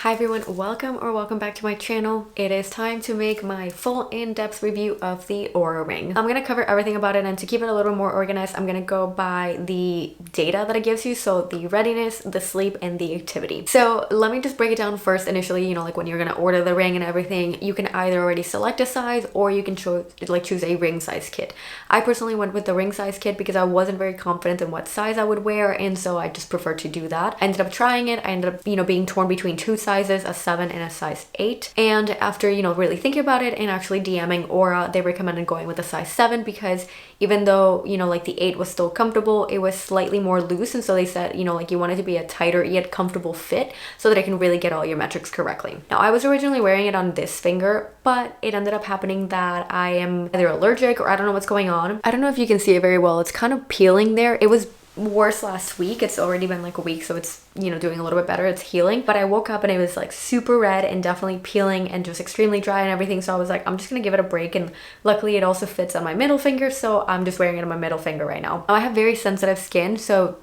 Hi everyone, welcome back to my channel. It is time to make my full in-depth review of the Oura Ring. I'm gonna cover everything about it, and to keep it a little more organized, I'm gonna go by the data that it gives you, so the readiness, the sleep, and the activity. So let me just break it down first. Initially, like when you're gonna order the ring and everything, you can either already select a size or you can choose a ring size kit. I personally went with the ring size kit because I wasn't very confident in what size I would wear, and so I just preferred to do that. I ended up trying it. I ended up, being torn between two sizes, a 7 and a size 8. And after, really thinking about it and actually DMing Oura, they recommended going with a size 7 because even though, like the 8 was still comfortable, it was slightly more loose. And so they said, you want it to be a tighter yet comfortable fit so that it can really get all your metrics correctly. Now, I was originally wearing it on this finger, but it ended up happening that I am either allergic or I don't know what's going on. I don't know if you can see it very well. It's kind of peeling there. It was worse last week. It's already been like a week, so it's doing a little bit better. It's healing, but I woke up and it was like super red and definitely peeling and just extremely dry and everything. So I was like, I'm just gonna give it a break, and luckily it also fits on my middle finger, so I'm just wearing it on my middle finger right now. I have very sensitive skin, so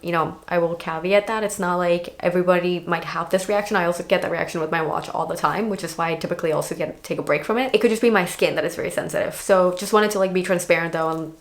I will caveat that it's not like everybody might have this reaction. I also get that reaction with my watch all the time, which is why I typically also take a break from it. It could just be my skin that is very sensitive. So just wanted to be transparent though, and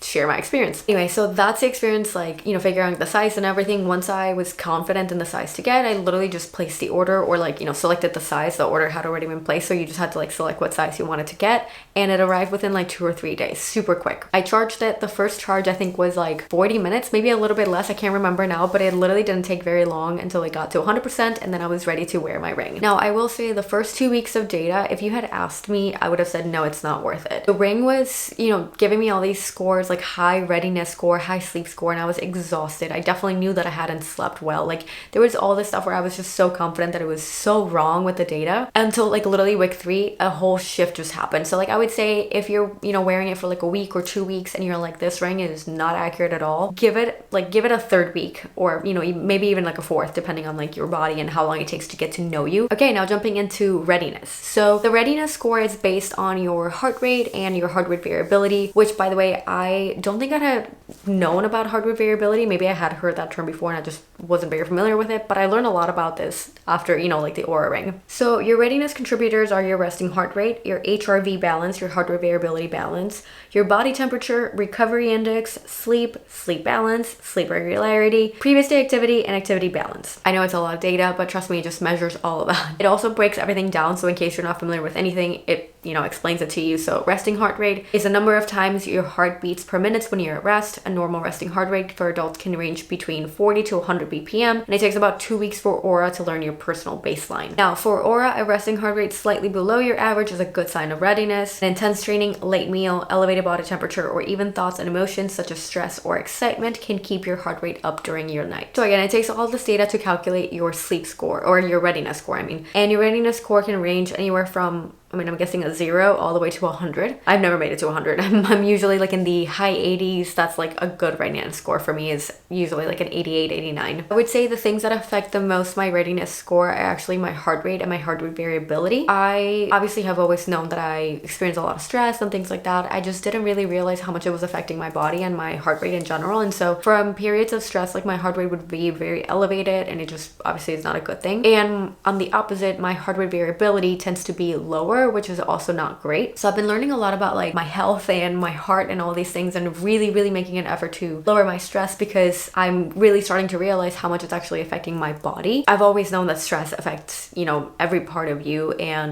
share my experience. Anyway, so that's the experience, figuring out the size and everything. Once I was confident in the size to get, I literally just placed the order, or selected the size. The order had already been placed, so you just had to select what size you wanted to get, and it arrived within 2 or 3 days, super quick. I charged it. The first charge I think was 40 minutes, maybe a little bit less, I can't remember now, but it literally didn't take very long until it got to 100%, and then I was ready to wear my ring. Now, I will say the first 2 weeks of data, if you had asked me, I would have said no, it's not worth it. The ring was giving me all these scores, high readiness score, high sleep score, and I was exhausted. I definitely knew that I hadn't slept well. There was all this stuff where I was just so confident that it was so wrong with the data, until literally week 3 a whole shift just happened. So I would say if you're wearing it for a week or 2 weeks and you're this ring is not accurate at all, give it a third week, or maybe even a fourth, depending on your body and how long it takes to get to know you. Okay, now jumping into readiness. So the readiness score is based on your heart rate and your heart rate variability, which, by the way, I don't think I had known about heart rate variability. Maybe I had heard that term before and I just wasn't very familiar with it, but I learned a lot about this after the Oura Ring. So your readiness contributors are your resting heart rate, your HRV balance, your heart rate variability balance, your body temperature, recovery index, sleep balance, sleep regularity, previous day activity, and activity balance. I know it's a lot of data, but trust me, it just measures all of that. It also breaks everything down, so in case you're not familiar with anything, it explains it to you. So resting heart rate is the number of times your heart beats per minute when you're at rest. A normal resting heart rate for adults can range between 40 to 100 BPM, and it takes about 2 weeks for Oura to learn your personal baseline. Now, for Oura, a resting heart rate slightly below your average is a good sign of readiness. An intense training, late meal, elevated body temperature, or even thoughts and emotions such as stress or excitement can keep your heart rate up during your night. So again, it takes all this data to calculate your sleep score, or your readiness score, and your readiness score can range anywhere from, I'm guessing a 0 all the way to 100. I've never made it to 100. I'm usually in the high 80s. That's a good readiness score for me, is usually an 88, 89. I would say the things that affect the most my readiness score are actually my heart rate and my heart rate variability. I obviously have always known that I experience a lot of stress and things like that. I just didn't really realize how much it was affecting my body and my heart rate in general. And so from periods of stress, my heart rate would be very elevated, and it just obviously is not a good thing. And on the opposite, my heart rate variability tends to be lower, which is also not great. So I've been learning a lot about my health and my heart and all these things, and really making an effort to lower my stress, because I'm really starting to realize how much it's actually affecting my body. I've always known that stress affects, every part of you,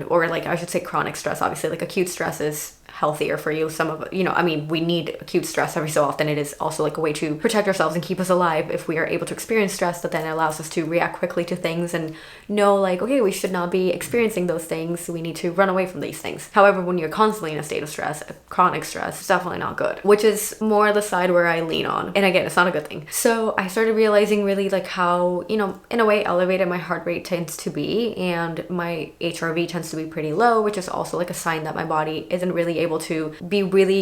or I should say chronic stress. Obviously, acute stress is healthier for you. Some of we need acute stress every so often. It is also a way to protect ourselves and keep us alive if we are able to experience stress. That then allows us to react quickly to things and know okay, we should not be experiencing those things. We need to run away from these things. However, when you're constantly in a state of stress, chronic stress, it's definitely not good, which is more the side where I lean on. And again, it's not a good thing. So I started realizing really how, in a way, elevated my heart rate tends to be, and my HRV tends to be pretty low, which is also a sign that my body isn't really able to be really,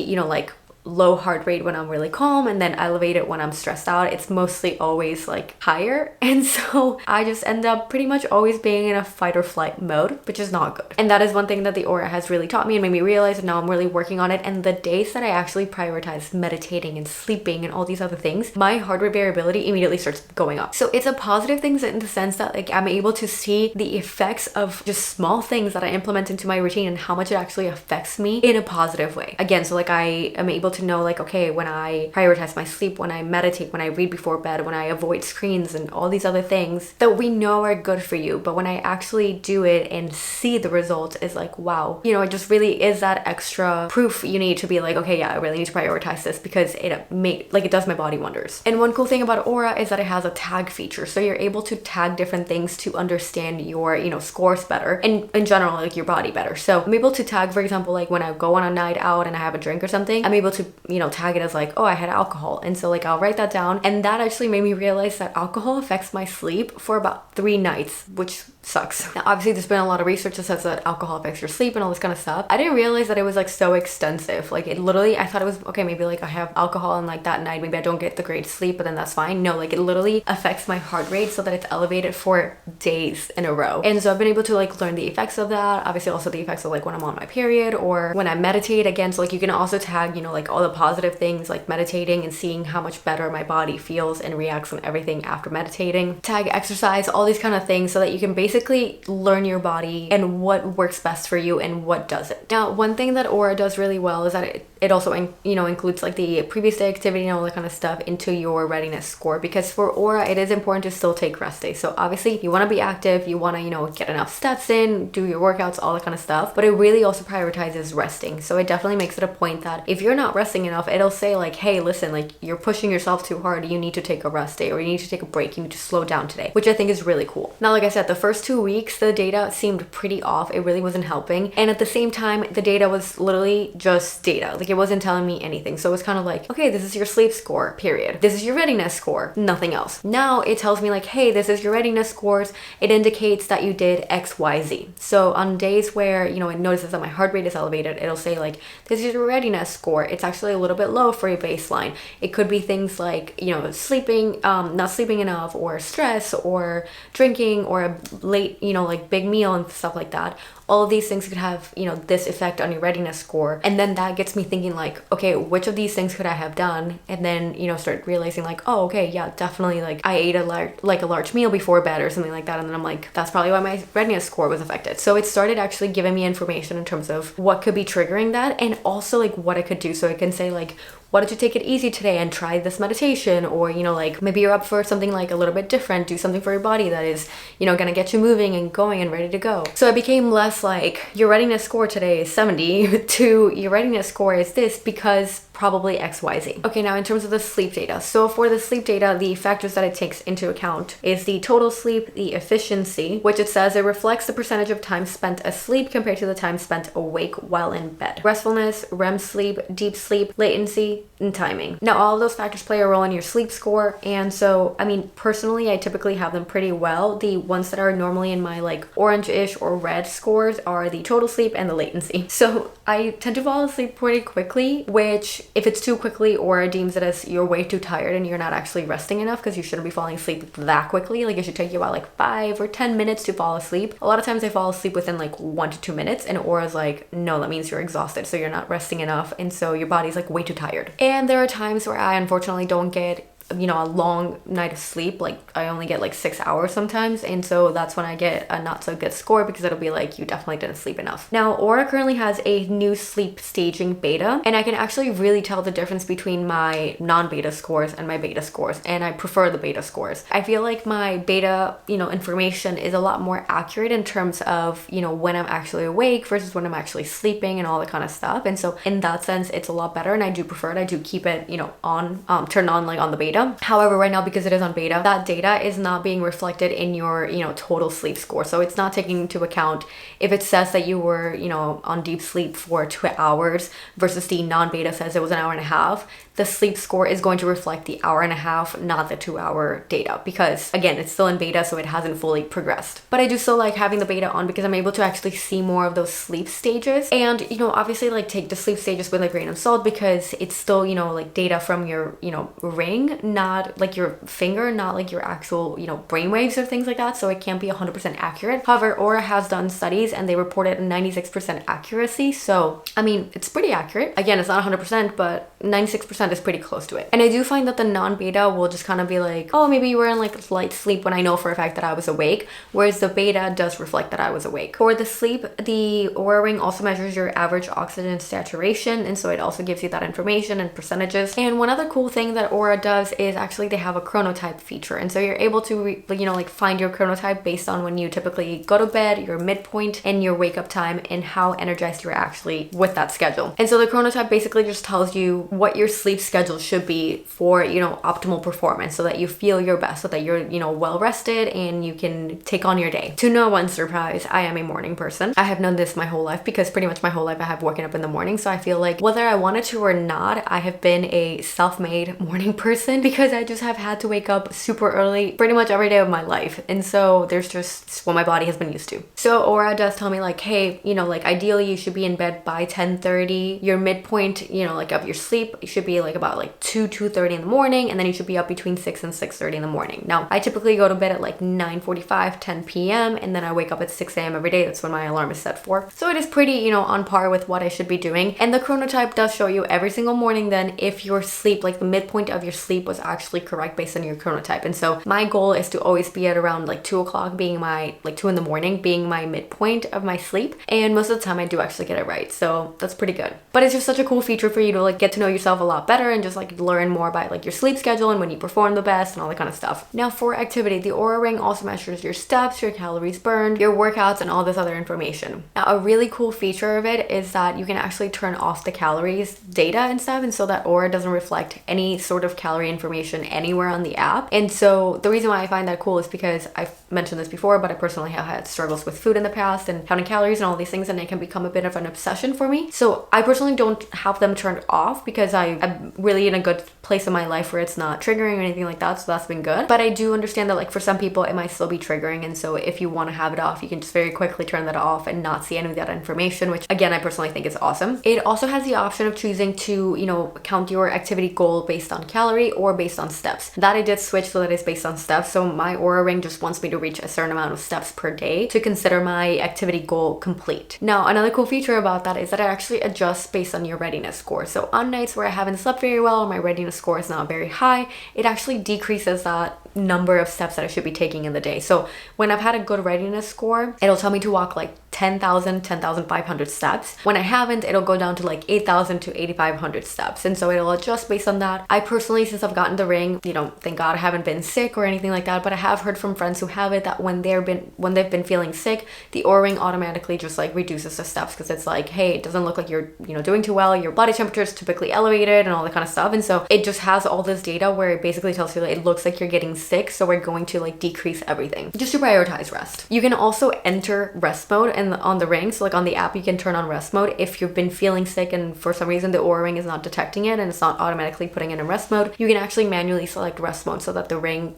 low heart rate when I'm really calm and then elevated when I'm stressed out. It's mostly always like higher. And so I just end up pretty much always being in a fight or flight mode, which is not good. And that is one thing that the Oura has really taught me and made me realize, and now I'm really working on it. And the days that I actually prioritize meditating and sleeping and all these other things, my heart rate variability immediately starts going up. So it's a positive thing in the sense that like I'm able to see the effects of just small things that I implement into my routine and how much it actually affects me in a positive way. Again, so like I am able to know like, okay, when I prioritize my sleep, when I meditate, when I read before bed, when I avoid screens and all these other things that we know are good for you, but when I actually do it and see the results, is like, wow, you know, it just really is that extra proof you need to be like, okay, yeah, I really need to prioritize this because it does my body wonders. And one cool thing about Oura is that it has a tag feature, so you're able to tag different things to understand your, you know, scores better and in general like your body better. So I'm able to tag, for example, like when I go on a night out and I have a drink or something, I'm able to, you know, tag it as like, oh, I had alcohol, and so like I'll write that down, and that actually made me realize that alcohol affects my sleep for about 3 nights, which sucks. Now obviously there's been a lot of research that says that alcohol affects your sleep and all this kind of stuff. I didn't realize that it was like so extensive. Like it literally, I thought it was okay, maybe like I have alcohol and like that night maybe I don't get the great sleep, but then that's fine. No, like it literally affects my heart rate so that it's elevated for days in a row. And so I've been able to like learn the effects of that. Obviously also the effects of like when I'm on my period or when I meditate. Again, so like you can also tag, you know, like all the positive things like meditating and seeing how much better my body feels and reacts on everything after meditating. Tag exercise, all these kind of things, so that you can basically learn your body and what works best for you and what doesn't. Now, one thing that Oura does really well is that it also, you know, includes like the previous day activity and all that kind of stuff into your readiness score, because for Oura, it is important to still take rest days. So obviously you want to be active, you want to, you know, get enough steps in, do your workouts, all that kind of stuff, but it really also prioritizes resting. So it definitely makes it a point that if you're not resting enough, it'll say like, hey, listen, like you're pushing yourself too hard, you need to take a rest day, or you need to take a break, you need to slow down today, which I think is really cool. Now, like I said, the first 2 weeks, the data seemed pretty off. It really wasn't helping. And at the same time, the data was literally just data. Like it wasn't telling me anything. So it was kind of like, okay, this is your sleep score, period. This is your readiness score, nothing else. Now it tells me like, hey, this is your readiness scores. It indicates that you did X, Y, Z. So on days where, you know, it notices that my heart rate is elevated, it'll say like, this is your readiness score. It's actually a little bit low for your baseline. It could be things like, you know, sleeping, not sleeping enough, or stress, or drinking, or a late, you know, like big meal and stuff like that. All of these things could have, you know, this effect on your readiness score. And then that gets me thinking like, okay, which of these things could I have done? And then, you know, start realizing like, oh, okay, yeah, definitely, like I ate a large meal before bed or something like that. And then I'm like, that's probably why my readiness score was affected. So it started actually giving me information in terms of what could be triggering that, and also like what I could do. So it can say like, why don't you take it easy today and try this meditation? Or, you know, like maybe you're up for something like a little bit different, do something for your body that is, you know, gonna get you moving and going and ready to go. So it became less like your readiness score today is 70 to your readiness score is this because probably XYZ. Okay, now in terms of the sleep data. So for the sleep data, the factors that it takes into account is the total sleep, the efficiency, which it says it reflects the percentage of time spent asleep compared to the time spent awake while in bed. Restfulness, REM sleep, deep sleep, latency, and timing. Now all of those factors play a role in your sleep score, and so I mean personally I typically have them pretty well. The ones that are normally in my like orange-ish or red scores are the total sleep and the latency. So I tend to fall asleep pretty quickly, which if it's too quickly or deems it as you're way too tired and you're not actually resting enough, because you shouldn't be falling asleep that quickly. Like it should take you about like 5 or 10 minutes to fall asleep. A lot of times I fall asleep within like 1 to 2 minutes, and Aura's like, no, that means you're exhausted, so you're not resting enough, and so your body's like way too tired. And there are times where I unfortunately don't get, you know, a long night of sleep. Like I only get like 6 hours sometimes, and so that's when I get a not so good score, because it'll be like, you definitely didn't sleep enough. Now Oura currently has a new sleep staging beta, and I can actually really tell the difference between my non-beta scores and my beta scores, and I prefer the beta scores. I feel like my beta, you know, information is a lot more accurate in terms of, you know, when I'm actually awake versus when I'm actually sleeping and all that kind of stuff. And so in that sense it's a lot better, and I do prefer it. I do keep it, you know, on turned on like on the beta. beta. However, right now, because it is on beta, that data is not being reflected in your, total sleep score. So it's not taking into account if it says that you were, on deep sleep for 2 hours versus the non-beta says it was an hour and a half. The sleep score is going to reflect the hour and a half, not the 2-hour data, because again, it's still in beta, so it hasn't fully progressed. But I do still like having the beta on because I'm able to actually see more of those sleep stages. And, obviously like take the sleep stages with a grain of salt because it's still, like data from your, ring, not like your finger, not like your actual, brain waves or things like that. So it can't be 100% accurate. However, Oura has done studies and they reported a 96% accuracy. So, I mean, it's pretty accurate. Again, it's not 100%, but 96% is pretty close to it. And I do find that the non-beta will just kind of be like, oh, maybe you were in like light sleep, when I know for a fact that I was awake, whereas the beta does reflect that I was awake. For the sleep, the Oura Ring also measures your average oxygen saturation, and so it also gives you that information and percentages. And one other cool thing that Oura does is actually they have a chronotype feature, and so you're able to like find your chronotype based on when you typically go to bed, your midpoint, and your wake up time, and how energized you're actually with that schedule. And so the chronotype basically just tells you what your sleep schedule should be for, optimal performance, so that you feel your best, so that you're, well rested and you can take on your day. To no one's surprise, I am a morning person. I have known this my whole life because pretty much my whole life I have woken up in the morning. So I feel like whether I wanted to or not, I have been a self-made morning person because I just have had to wake up super early pretty much every day of my life. And so there's just what my body has been used to. So Oura does tell me like, hey, like ideally you should be in bed by 10:30. Your midpoint, like of your sleep, you should be like about like 2:30 in the morning, and then you should be up between 6 and 6:30 in the morning. Now, I typically go to bed at like 9:45, 10 p.m. and then I wake up at 6 a.m. every day. That's when my alarm is set for. So it is pretty, on par with what I should be doing. And the chronotype does show you every single morning then if your sleep, like the midpoint of your sleep was actually correct based on your chronotype. And so my goal is to always be at around like 2 o'clock being my, like 2 in the morning being my midpoint of my sleep. And most of the time I do actually get it right. So that's pretty good. But it's just such a cool feature for you to like get to know yourself a lot better and just like learn more about like your sleep schedule and when you perform the best and all that kind of stuff. Now for activity, the Oura Ring also measures your steps, your calories burned, your workouts, and all this other information. Now a really cool feature of it is that you can actually turn off the calories data and stuff, and so that Oura doesn't reflect any sort of calorie information anywhere on the app. And so the reason why I find that cool is because I've mentioned this before, but I personally have had struggles with food in the past and counting calories and all these things, and it can become a bit of an obsession for me. So I personally don't have them turned off because I'm really in a good place in my life where it's not triggering or anything like that, so that's been good. But I do understand that like for some people it might still be triggering, and so if you want to have it off, you can just very quickly turn that off and not see any of that information, which again I personally think is awesome. It also has the option of choosing to count your activity goal based on calorie or based on steps. That I did switch so that it's based on steps. So my Oura Ring just wants me to reach a certain amount of steps per day to consider my activity goal complete. Now another cool feature about that is that it actually adjusts based on your readiness score. So on nights where I haven't slept very well, my readiness score is not very high, it actually decreases that number of steps that I should be taking in the day. So when I've had a good readiness score, it'll tell me to walk like 10,500 steps. When I haven't, it'll go down to like 8,000 to 8,500 steps. And so it'll adjust based on that. I personally, since I've gotten the ring, thank God I haven't been sick or anything like that, but I have heard from friends who have it that when they've been feeling sick, the Oura Ring automatically just like reduces the steps because it's like, hey, it doesn't look like you're, doing too well. Your body temperature is typically elevated and all that kind of stuff. And so it just has all this data where it basically tells you that it looks like you're getting sick, so we're going to like decrease everything just to prioritize rest. You can also enter rest mode and on the ring, so like on the app you can turn on rest mode if you've been feeling sick and for some reason the Oura Ring is not detecting it and it's not automatically putting it in rest mode. You can actually manually select rest mode so that the ring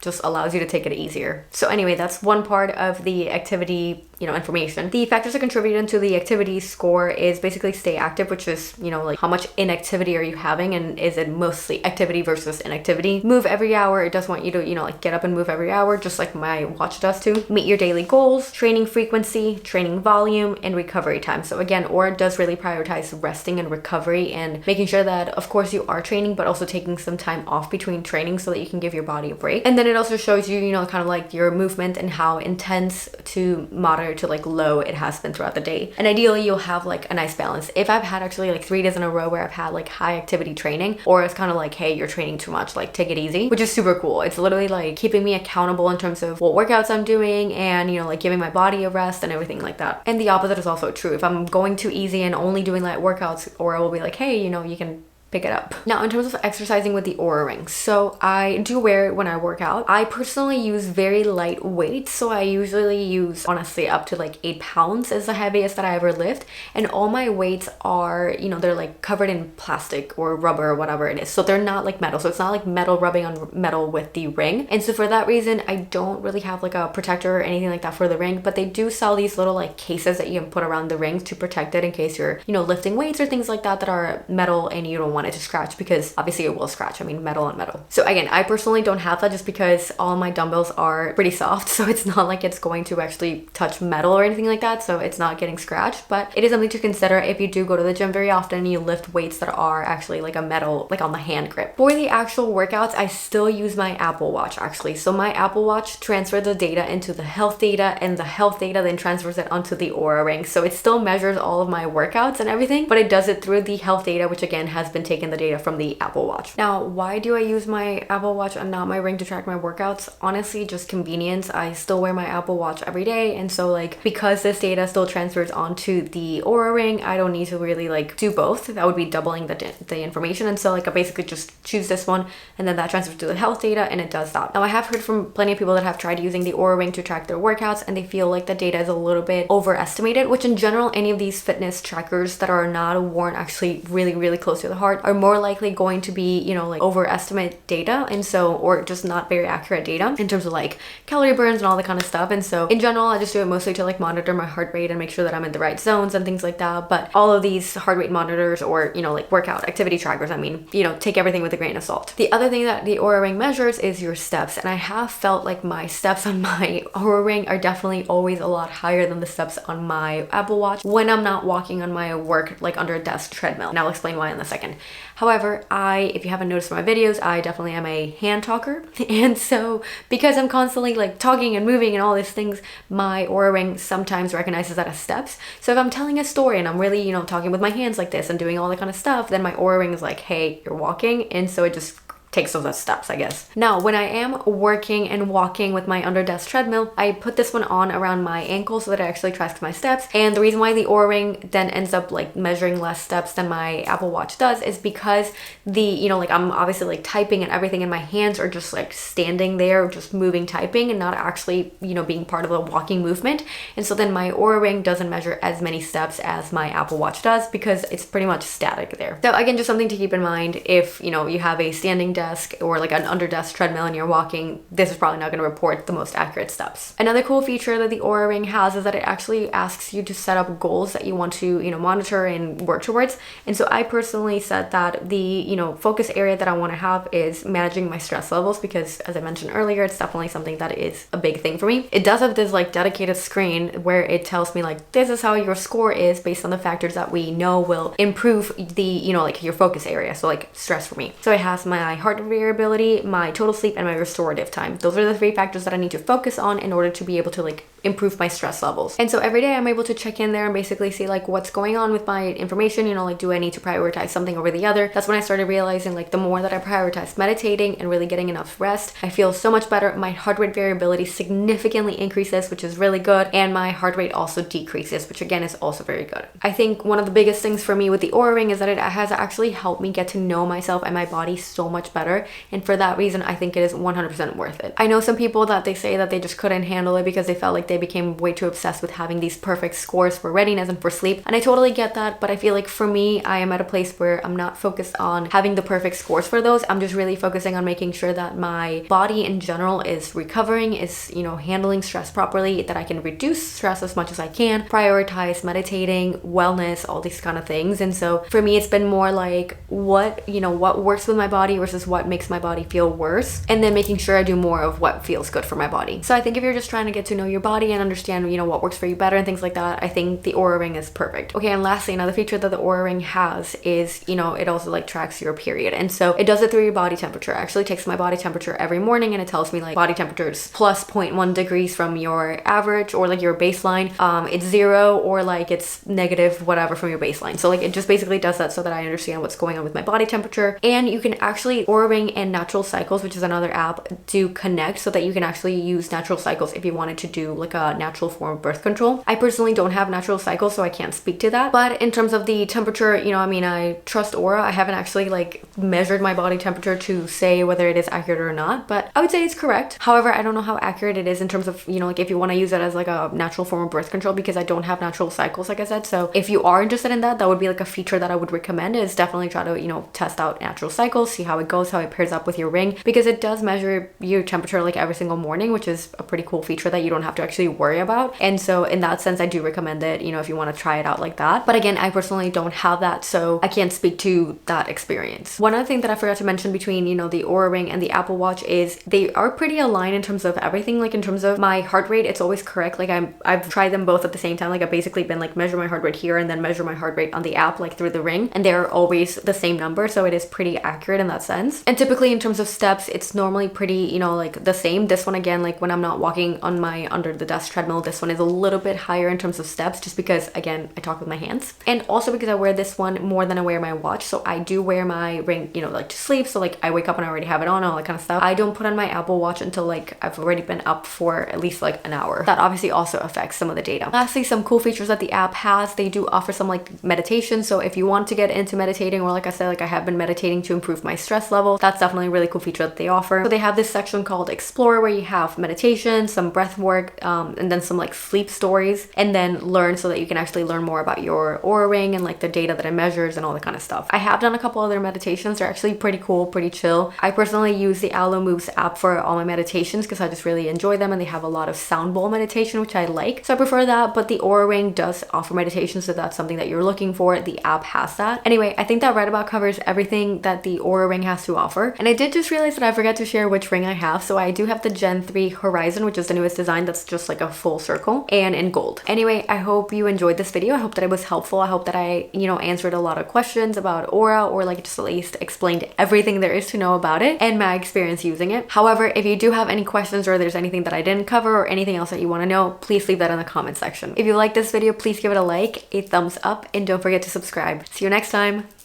just allows you to take it easier. So anyway, that's one part of the activity information. The factors that contribute to the activity score is basically stay active, which is like how much inactivity are you having, and is it mostly activity versus inactivity. Move every hour, it does want you to like get up and move every hour, just like my watch does too. Meet your daily goals, training frequency, training volume, and recovery time. So again, Oura does really prioritize resting and recovery and making sure that of course you are training, but also taking some time off between training so that you can give your body a break. And then it also shows you kind of like your movement and how intense to moderate to like low it has been throughout the day. And ideally you'll have like a nice balance. If I've had actually like 3 days in a row where I've had like high activity training, or it's kind of like, hey, you're training too much, like take it easy, which is super cool. It's literally like keeping me accountable in terms of what workouts I'm doing and like giving my body a rest and everything like that. And the opposite is also true. If I'm going too easy and only doing light workouts, or I will be like, hey, you can pick it up. Now, in terms of exercising with the Oura Ring, so I do wear it when I work out. I personally use very light weights, so I usually use, honestly, up to like 8 pounds is the heaviest that I ever lift, and all my weights are, you know, they're like covered in plastic or rubber or whatever it is, so they're not like metal, so it's not like metal rubbing on metal with the ring. And so for that reason, I don't really have like a protector or anything like that for the ring, but they do sell these little like cases that you can put around the rings to protect it in case you're, you know, lifting weights or things like that that are metal and you don't want it to scratch, because obviously it will scratch. I mean, metal on metal. So again, I personally don't have that just because all my dumbbells are pretty soft, so it's not like it's going to actually touch metal or anything like that, so it's not getting scratched. But it is something to consider if you do go to the gym very often and you lift weights that are actually like a metal, like on the hand grip. For the actual workouts, I still use my Apple Watch actually. So my Apple Watch transfers the data into the health data, and the health data then transfers it onto the Oura Ring. So it still measures all of my workouts and everything, but it does it through the health data, which again has been taking the data from the Apple Watch. Now, why do I use my Apple Watch and not my ring to track my workouts? Honestly, just convenience. I still wear my Apple Watch every day, and so like because this data still transfers onto the Oura Ring, I don't need to really like do both. That would be doubling the information, and so like I basically just choose this one, and then that transfers to the health data, and it does that. Now, I have heard from plenty of people that have tried using the Oura Ring to track their workouts, and they feel like the data is a little bit overestimated, which in general, any of these fitness trackers that are not worn actually really close to the heart are more likely going to be, you know, like overestimate data, and so, or just not very accurate data in terms of like calorie burns and all that kind of stuff. And so in general, I just do it mostly to like monitor my heart rate and make sure that I'm in the right zones and things like that. But all of these heart rate monitors, or, you know, like workout activity trackers, I mean, you know, take everything with a grain of salt. The other thing that the Oura Ring measures is your steps, and I have felt like my steps on my Oura Ring are definitely always a lot higher than the steps on my Apple Watch when I'm not walking on my work like under a desk treadmill, and I'll explain why in a second. However, if you haven't noticed from my videos, I definitely am a hand talker, and so because I'm constantly like talking and moving and all these things, my Oura Ring sometimes recognizes that as steps. So if I'm telling a story and I'm really, you know, talking with my hands like this and doing all that kind of stuff, then my Oura Ring is like, hey, you're walking, and so it just takes those as steps, I guess. Now, when I am working and walking with my under desk treadmill, I put this one on around my ankle so that it actually tracks my steps. And the reason why the Oura Ring then ends up like measuring less steps than my Apple Watch does is because the, you know, like I'm obviously like typing and everything, and my hands are just like standing there, just moving, typing, and not actually, you know, being part of the walking movement. And so then my Oura Ring doesn't measure as many steps as my Apple Watch does because it's pretty much static there. So again, just something to keep in mind if, you know, you have a standing desk or like an under desk treadmill and you're walking, this is probably not going to report the most accurate steps. Another cool feature that the Oura Ring has is that it actually asks you to set up goals that you want to, you know, monitor and work towards. And so I personally said that the, you know, focus area that I want to have is managing my stress levels, because as I mentioned earlier, it's definitely something that is a big thing for me. It does have this like dedicated screen where it tells me like, this is how your score is based on the factors that we know will improve the, you know, like your focus area. So like stress for me. So it has my heart rate variability, my total sleep, and my restorative time. Those are the 3 factors that I need to focus on in order to be able to like improve my stress levels. And so every day I'm able to check in there and basically see like what's going on with my information, you know, like do I need to prioritize something over the other? That's when I started realizing like the more that I prioritize meditating and really getting enough rest, I feel so much better. My heart rate variability significantly increases, which is really good, and my heart rate also decreases, which again is also very good. I think one of the biggest things for me with the Oura Ring is that it has actually helped me get to know myself and my body so much better, and for that reason I think it is 100% worth it. I know some people that they say that they just couldn't handle it because they felt like they became way too obsessed with having these perfect scores for readiness and for sleep, and I totally get that, but I feel like for me, I am at a place where I'm not focused on having the perfect scores for those. I'm just really focusing on making sure that my body in general is recovering, is, you know, handling stress properly, that I can reduce stress as much as I can, prioritize meditating, wellness, all these kind of things. And so for me, it's been more like what, you know, what works with my body versus what makes my body feel worse, and then making sure I do more of what feels good for my body. So I think if you're just trying to get to know your body and understand, you know, what works for you better and things like that, I think the Oura Ring is perfect. Okay, and lastly, another feature that the Oura Ring has is, you know, it also like tracks your period, and so it does it through your body temperature. It actually takes my body temperature every morning, and it tells me like body temperatures plus 0.1 degrees from your average or like your baseline. It's 0 or like it's negative whatever from your baseline. So like it just basically does that so that I understand what's going on with my body temperature. And you can actually, Oura Ring and Natural Cycles, which is another app, do connect so that you can actually use Natural Cycles if you wanted to do like like a natural form of birth control. I personally don't have natural cycles, so I can't speak to that. But in terms of the temperature, you know, I mean, I trust Oura. I haven't actually like measured my body temperature to say whether it is accurate or not, but I would say it's correct. However, I don't know how accurate it is in terms of, you know, like if you want to use it as like a natural form of birth control, because I don't have natural cycles, like I said. So if you are interested in that, that would be like a feature that I would recommend, is definitely try to, you know, test out natural cycles, see how it goes, how it pairs up with your ring, because it does measure your temperature like every single morning, which is a pretty cool feature that you don't have to actually worry about. And so in that sense, I do recommend it, you know, if you want to try it out like that. But again, I personally don't have that, so I can't speak to that experience. One other thing that I forgot to mention between, you know, the Oura Ring and the Apple Watch is they are pretty aligned in terms of everything. Like in terms of my heart rate, it's always correct. Like I've tried them both at the same time. Like I've basically been like measure my heart rate here and then measure my heart rate on the app, like through the ring, and they're always the same number, so it is pretty accurate in that sense. And typically in terms of steps, it's normally pretty, you know, like the same. This one, again, like when I'm not walking on my under the desk treadmill, this one is a little bit higher in terms of steps, just because again I talk with my hands, and also because I wear this one more than I wear my watch. So I do wear my ring, you know, like to sleep, so like I wake up and I already have it on, all that kind of stuff. I don't put on my Apple Watch until like I've already been up for at least like an hour. That obviously also affects some of the data. Lastly, some cool features that the app has, they do offer some like meditation. So if you want to get into meditating, or like I said, like I have been meditating to improve my stress level, that's definitely a really cool feature that they offer. So they have this section called Explore, where you have meditation, some breath work, and then some like sleep stories, and then learn, so that you can actually learn more about your Oura Ring and like the data that it measures and all that kind of stuff. I have done a couple other meditations. They're actually pretty cool, pretty chill. I personally use the Aloe Moves app for all my meditations because I just really enjoy them, and they have a lot of sound bowl meditation, which I like, so I prefer that. But the Oura Ring does offer meditation, so that's something that you're looking for, the app has that. Anyway, I think that right about covers everything that the Oura Ring has to offer. And I did just realize that I forgot to share which ring I have. So I do have the Gen 3 Horizon, which is the newest design, that's just like a full circle and in gold. Anyway, I hope you enjoyed this video. I hope that it was helpful. I hope that I, you know, answered a lot of questions about Oura, or like just at least explained everything there is to know about it and my experience using it. However, if you do have any questions, or there's anything that I didn't cover, or anything else that you want to know, please leave that in the comment section. If you like this video, please give it a like, a thumbs up, and don't forget to subscribe. See you next time.